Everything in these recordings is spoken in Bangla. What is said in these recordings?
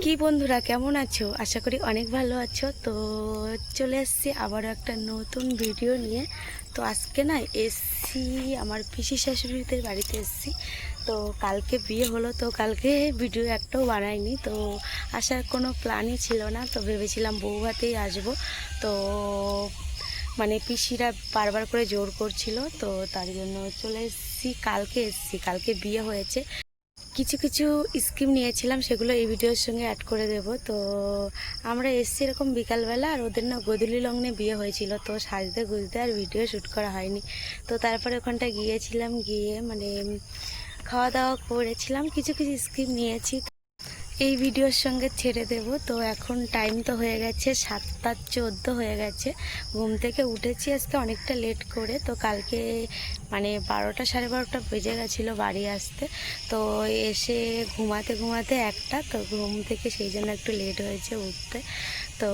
কি বন্ধুরা, কেমন আছো? আশা করি অনেক ভালো আছো। তো চলে এসেছি আবারও একটা নতুন ভিডিও নিয়ে। তো আজকে না এসছি আমার পিসি শাশুড়িদের বাড়িতে এসছি। তো কালকে বিয়ে হলো, তো কালকে ভিডিও একটাও বানাইনি। তো আসার কোনো প্ল্যানই ছিল না, তো ভেবেছিলাম বউভাতেই আসবো। তো মানে পিসিরা বারবার করে জোর করছিল, তো তার জন্য চলে এসেছি। কালকে বিয়ে হয়েছে। কিছু কিছু স্কিম নিয়েছিলাম, সেগুলো এই ভিডিওর সঙ্গে অ্যাড করে দেব। তো আমরা এসছি এরকম বিকালবেলা, আর ওদের না গোধূলি লগ্নে বিয়ে হয়েছিল, তো সাজতে গুজতে আর ভিডিও শ্যুট করা হয়নি। তো তারপরে ওখানটা গিয়েছিলাম, গিয়ে মানে খাওয়া দাওয়া করেছিলাম, কিছু কিছু স্কিম নিয়েছি, এই ভিডিওর সঙ্গে ছেড়ে দেব। তো এখন টাইম তো হয়ে গেছে 7:14 হয়ে গেছে। ঘুম থেকে উঠেছি আজকে অনেকটা লেট করে। তো কালকে মানে 12টা 12:30 বেজে গেছিলো বাড়ি আসতে। তো এসে ঘুমাতে ঘুমাতে একটা, তো ঘুম থেকে সেই জন্য একটু লেট হয়েছে উঠতে। তো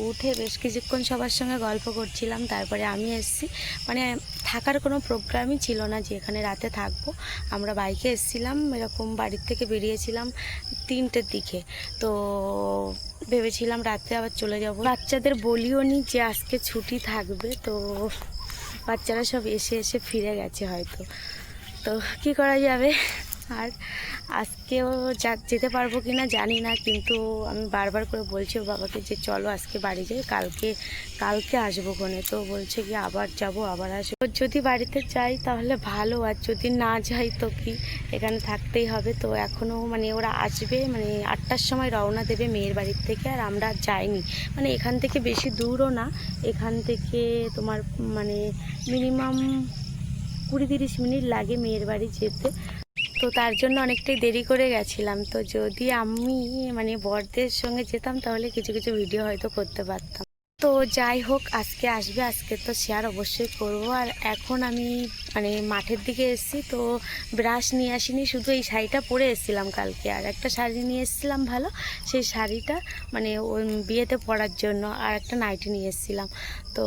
উঠে বেশ কিছুক্ষণ সবার সঙ্গে গল্প করছিলাম, তারপরে আমি এসেছি। মানে থাকার কোনো প্রোগ্রামই ছিল না যে এখানে রাতে থাকবো। আমরা বাইকে এসেছিলাম, এরকম বাড়ির থেকে বেরিয়েছিলাম 3টের দিকে। তো ভেবেছিলাম রাতে আবার চলে যাব। বাচ্চাদের বলিও নি যে আজকে ছুটি থাকবে, তো বাচ্চারা সব এসে এসে ফিরে গেছে হয়তো। তো কি করা যাবে। আর আজকেও যেতে পারবো কি না জানি না, কিন্তু আমি বারবার করে বলছি ওর বাবাকে যে চলো আজকে বাড়ি যাই, কালকে আসবো কোনে। তো বলছে কি আবার যাব আবার আসবো। যদি বাড়িতে যাই তাহলে ভালো, আর যদি না যাই তো কি, এখানে থাকতেই হবে। তো এখনও মানে ওরা আসবে, মানে 8টার সময় রওনা দেবে মেয়ের বাড়ির থেকে, আর আমরা যাইনি। মানে এখান থেকে বেশি দূরও না, এখান থেকে তোমার মানে মিনিমাম 20-30 মিনিট লাগে মেয়ের বাড়ি যেতে। তো তার জন্য অনেকটাই দেরি করে গেছিলাম। তো যদি আমি মানে বরদের সঙ্গে যেতাম তাহলে কিছু কিছু ভিডিও হয়তো করতে পারতাম। তো যাই হোক, আজকে আসবে, আজকে তো শেয়ার অবশ্যই করব। আর এখন আমি মানে মাঠের দিকে এসেছি, তো ব্রাশ নিয়ে আসিনি, শুধু এই শাড়িটা পরে এসেছিলাম কালকে, আর একটা শাড়ি নিয়ে এসেছিলাম ভালো, সেই শাড়িটা মানে ওই বিয়েতে পরার জন্য, আর একটা নাইটি নিয়ে এসেছিলাম। তো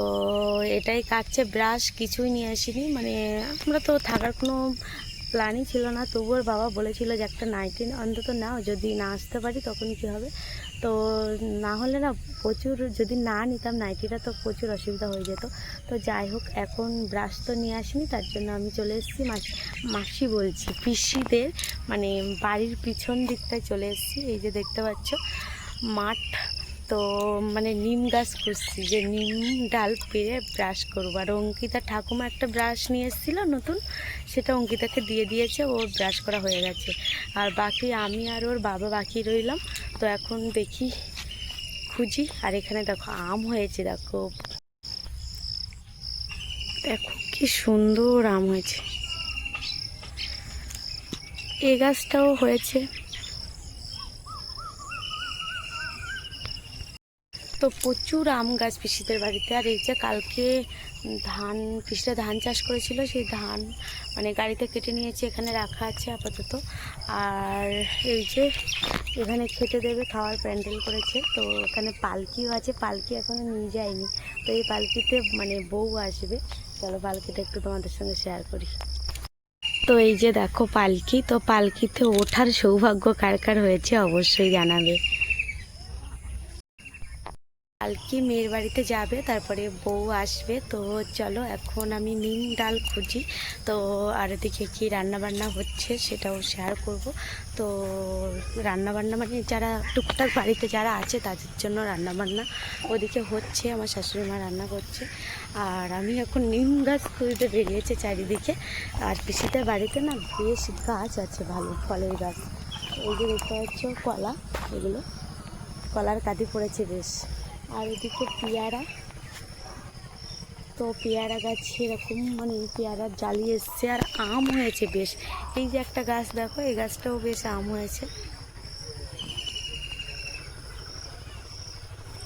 এটাই কাটছে, ব্রাশ কিছুই নিয়ে আসিনি। মানে আমরা তো থাকার কোনো প্ল্যানই ছিল না, তবুও বাবা বলেছিল যে একটা নাইটি অন্তত নাও, যদি না আসতে পারি তখন কি হবে। তো না হলে না প্রচুর, যদি না নিতাম নাইটিটা তো প্রচুর অসুবিধা হয়ে যেত। তো যাই হোক, এখন ব্রাশ তো নিয়ে আসিনি, তার জন্য আমি চলে এসেছি মাসি বলছি পিসিদের মানে বাড়ির পিছন দিকটায় চলে এসেছি। এই যে দেখতে পাচ্ছ মাঠ। তো মানে নিম গাছ খুঁজছি, যে নিম ডাল পেরে ব্রাশ করবো। আর অঙ্কিতা ঠাকুমা একটা ব্রাশ নিয়ে এসেছিল নতুন, সেটা অঙ্কিতাকে দিয়ে দিয়েছে, ওর ব্রাশ করা হয়ে গেছে। আর বাকি আমি আর ওর বাবা বাকি রইলাম। তো এখন দেখি খুঁজি। আর এখানে দেখো আম হয়েছে, দেখো দেখো কি সুন্দর আম হয়েছে। এই গাছটাও হয়েছে। তো প্রচুর আম গাছ পিসিদের বাড়িতে। আর এই যে কালকে পিসিরা ধান চাষ করেছিল, সেই ধান মানে গাড়িতে কেটে নিয়েছে, এখানে রাখা আছে আপাতত। আর এই যে এখানে খেতে দেবে, খাওয়ার প্যান্ডেল করেছে। তো এখানে পালকিও আছে, পালকি এখনো নিয়ে যায়নি। তো এই পালকিতে মানে বউ আসবে। চলো পালকিটা একটু তোমাদের সঙ্গে শেয়ার করি। তো এই যে দেখো পালকি, তো পালকিতে ওঠার সৌভাগ্য কার কার হয়েছে অবশ্যই জানাবে। কালকে মেয়ের বাড়িতে যাবে, তারপরে বউ আসবে। তো চলো এখন আমি নিম ডাল খুঁজি। তো আর এদিকে কি রান্নাবান্না হচ্ছে সেটাও শেয়ার করব। তো রান্নাবান্না মানে যারা টুকটাক বাড়িতে যারা আছে তাদের জন্য রান্নাবান্না ওদিকে হচ্ছে, আমার শাশুড়ি মা রান্না করছে। আর আমি এখন নিম গাছ খুঁজতে বেরিয়েছে চারিদিকে। আর পিসিদের বাড়িতে না বেশ গাছ আছে, ভালো ফলের গাছ। এই যে দেখতে পাচ্ছ কলা, এগুলো কলার কাঁদি পড়েছে বেশ। আর এদিকে পেয়ারা, তো পেয়ারা গাছে এরকম মানে পেয়ারার জালি এসছে। আর আম হয়েছে বেশ, এই যে একটা গাছ দেখো, এই গাছটাও বেশ আম হয়েছে,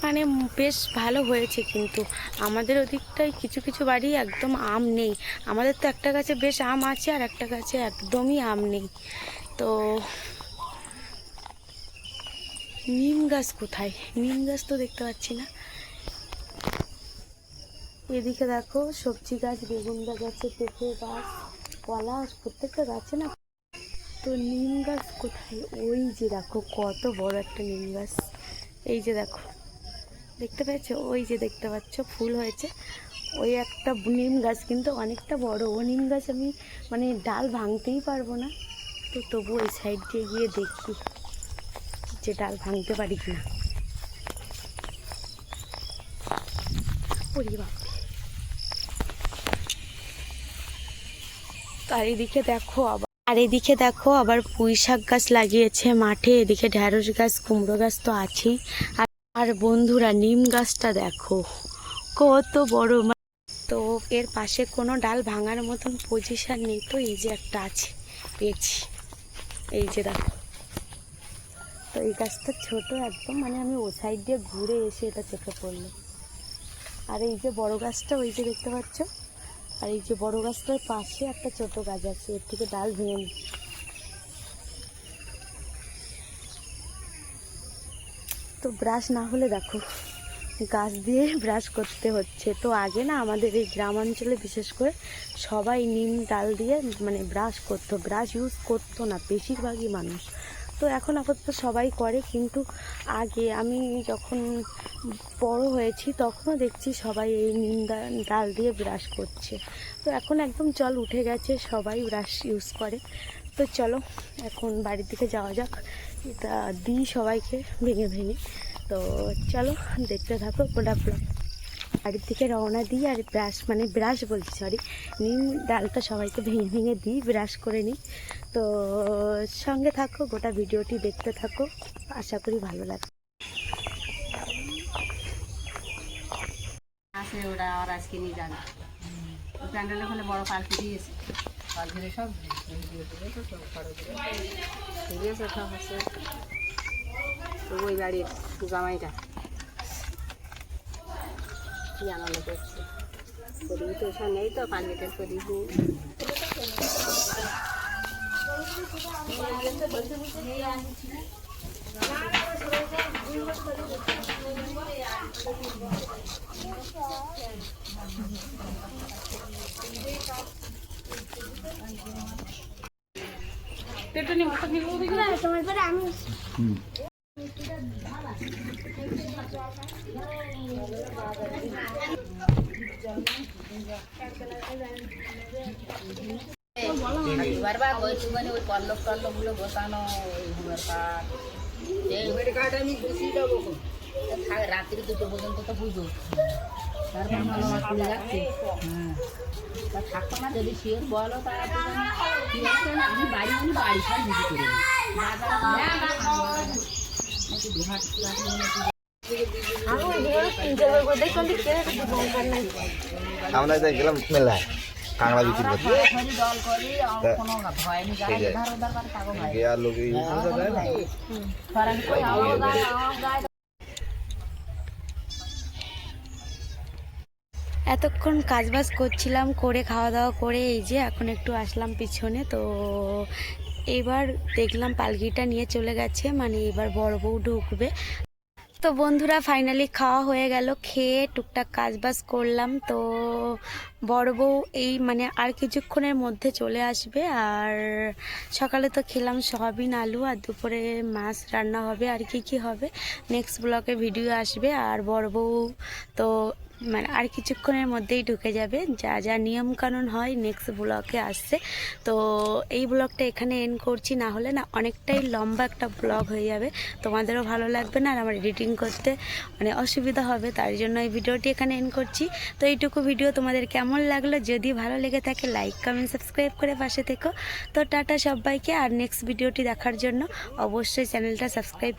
মানে বেশ ভালো হয়েছে। কিন্তু আমাদের ওদিকটায় কিছু কিছু বাড়ি একদম আম নেই। আমাদের তো একটা গাছে বেশ আম আছে, আর একটা গাছে একদমই আম নেই। তো নিম গাছ কোথায়, নিম গাছ তো দেখতে পাচ্ছি না। এদিকে দেখো সবজি গাছ, বেগুন গাছ আছে, পেঁপে গাছ, পলাশ প্রত্যেকটা গাছে না। তো নিম গাছ কোথায়? ওই যে দেখো কত বড় একটা নিম গাছ, এই যে দেখো দেখতে পেয়েছো, ওই যে দেখতে পাচ্ছ ফুল হয়েছে, ওই একটা নিম গাছ কিন্তু অনেকটা বড়। ও নিম গাছ আমি মানে ডাল ভাঙতেই পারবো না, তো তবু ওই সাইড দিয়ে গিয়ে দেখি যে ডাল ভাঙতে পারি কিনা। ওরে বাপ, আর এদিকে দেখো আবার পুঁই শাক গাছ লাগিয়েছে মাঠে, এদিকে ঢ্যাঁড়স গাছ কুমড়ো গাছ তো আছেই। আর বন্ধুরা নিম গাছটা দেখো কত বড়, তো এর পাশে কোনো ডাল ভাঙার মতন পজিশন নেই, তো এই যে একটা আছে পেয়েছি, এই যে দেখো। তো এই গাছটা ছোট একদম, মানে আমি ও সাইড দিয়ে ঘুরে এসে এটা চোখে পড়লো। আর এই যে বড় গাছটা ওই যে দেখতে পাচ্ছ, আর এই যে বড় গাছটার পাশে একটা ছোট গাছ আছে, এর থেকে ডাল ভেঙে নি। তো ব্রাশ না হলে দেখো গাছ দিয়ে ব্রাশ করতে হচ্ছে। তো আগে না আমাদের এই গ্রামাঞ্চলে বিশেষ করে সবাই নিম ডাল দিয়ে মানে ব্রাশ করতো, ব্রাশ ইউজ করতো না বেশিরভাগই মানুষ। তো এখন আপাতত সবাই করে, কিন্তু আগে আমি যখন বড় হয়েছি তখনও দেখছি সবাই এই নিম ডাল দিয়ে ব্রাশ করছে। তো এখন একদম চল উঠে গেছে, সবাই ব্রাশ ইউজ করে। তো চলো এখন বাড়ির দিকে যাওয়া যাক, এটা দিই সবাইকে ভেঙে ভেঙে। তো চলো দেখতে থাকো গোটা ব্লগ। বাড়ির দিকে রওনা দিই, আর ব্রাশ বলছি সরি, নিম ডালটা সবাইকে ভেঙে ভেঙে দিই, ব্রাশ করে নিই। তো সঙ্গে থাকো, গোটা ভিডিওটি দেখতে থাকো, আশা করি ভালো লাগবে। আসে ওরা আর আজকে নিয়ে যাবে, ওই প্যান্ডেলে ওখানে বড় পালকি দিয়েছে, পালকিতে সব দিয়েছে সব আছে। তো ওই বাড়ির জামাইটা কি আনন্দ করছে, শরীর তো এসব নেই, তো পালকিতে শরীর তোমার পরে আমি বারবার বলছি মানে ওই পল্লবগুলো বসানো, ওই হুমের কাঠ আমি বসিয়ে দেবো রাত্রি 2টো পর্যন্ত তো পুজো, তারপর মামা খুলে যাচ্ছে। হ্যাঁ তা থাকতো না, যদি শিওর বলো তারা কি আছে না, আমি বাড়ি সব বিক্রি করে দিই। আমরা গেলাম মেলায় কাঁকড়া বিক্রি করতে, এতক্ষণ কাজবাজ করছিলাম, করে খাওয়া দাওয়া করে এই যে এখন একটু আসলাম পিছনে। তো এবার দেখলাম পালকিটা নিয়ে চলে গেছে, মানে এবার বড় বউ ঢুকবে। তো বন্ধুরা ফাইনালি খাওয়া হয়ে গেল, খেয়ে টুকটাক কাজবাজ করলাম। তো বড় বউ এই মানে আর কিছুক্ষণের মধ্যে চলে আসবে। আর সকালে তো খেলাম সয়াবিন আলু, আর দুপুরে মাছ রান্না হবে, আর কি হবে নেক্সট ব্লগে ভিডিও আসবে। আর বড় বউ তো মানে আর কিছুক্ষণের মধ্যেই ঢুকে যাবে, যা যা নিয়মকানুন হয় নেক্সট ব্লগে আসছে। তো এই ব্লগটা এখানে এন্ড করছি, না হলে না অনেকটাই লম্বা একটা ব্লগ হয়ে যাবে, তোমাদেরও ভালো লাগবে না, আর আমার এডিটিং করতে মানে অসুবিধা হবে, তার জন্য এই ভিডিওটি এখানে এন্ড করছি। তো এইটুকু ভিডিও তোমাদের কেমন লাগলো, যদি ভালো লেগে থাকে লাইক কমেন্ট সাবস্ক্রাইব করে পাশে থেকো। তো টাটা সবাইকে, আর নেক্সট ভিডিওটি দেখার জন্য অবশ্যই চ্যানেলটা সাবস্ক্রাইব